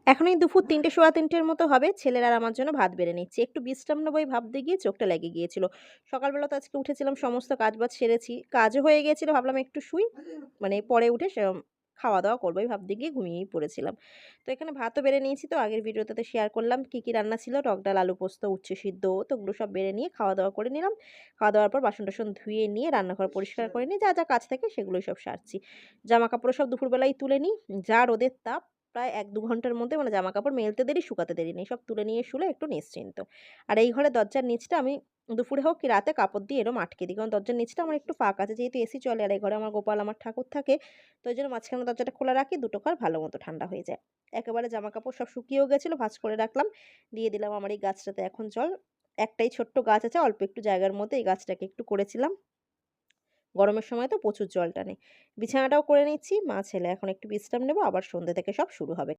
এখন এই দুপুর ৩টে সোয়া ৩টের মতো হবে। ছেলের আর আমার জন্য ভাত বেড়ে নিচ্ছি। একটু বিশ্রাম নেবো এই ভাবতে গিয়ে চোখটা লেগে গিয়েছিল। সকালবেলা তো আজকে উঠেছিলাম, সমস্ত কাজ-বাজ সেরেছি। কাজও হয়ে গিয়েছিল, ভাবলাম একটু শুই। মানে পরে উঠে খাওয়া-দাওয়া করবো এই ভাবতে গিয়ে ঘুমিয়েই পড়েছিলাম। তো এখানে ভাতও বেড়ে নিয়েছি, তো আগের ভিডিওটাতে শেয়ার করলাম কি, কি রান্না ছিল। টক ডাল, আলু পোস্ত, উচ্ছে সিদ্ধ, তো ওগুলো সব বেড়ে নিয়ে খাওয়া-দাওয়া করে নিলাম। খাওয়া-দাওয়ার পর বাসন-টাসন ধুয়ে নিয়ে রান্নাঘর পরিষ্কার করে নিয়ে যা, যা কাজ থাকে সেগুলোই সব সারছি। জামাকাপড়ও সব দুপুরবেলাই তুলে নিই। যা রোদের তাপ! প্রায় ১-২ ঘন্টার মধ্যে মানে জামাকাপড় মেলতে দেরি, শুকাতে দেরি নেই। সব তুলে নিয়ে শুলে একটু নিশ্চিন্ত। আর এই ঘরের দরজার নিচটা আমি দুপুরে হোক কি রাতে কাপড় দিয়ে এরকম আটকে দিই। কারণ দরজার নিচটা আমার একটু ফাঁক আছে। যেহেতু এসি চলে আর এই ঘরে আমার গোপাল, আমার ঠাকুর থাকে। তো এইজন্য মাঝখানে দরজাটা খোলা রাখি, দুটো ঘর ভালো মতো ঠান্ডা হয়ে যায়। একেবারে জামাকাপড় সব শুকিয়েও গেছিল, ভাঁজ করে রাখলাম। দিয়ে দিলাম আমার এই গাছটাতে এখন জল। একটাই ছোট্ট গাছ আছে অল্প একটু জায়গার মধ্যে, এই গাছটাকে একটু করেছিলাম। গরমের সময় তো প্রচুর জল টানে। বিছানাটাও করে নিচ্ছি। মা ছেলে এখন একটু বিশ্রাম নেব, আবার সন্ধ্যে থেকে সব শুরু হবে।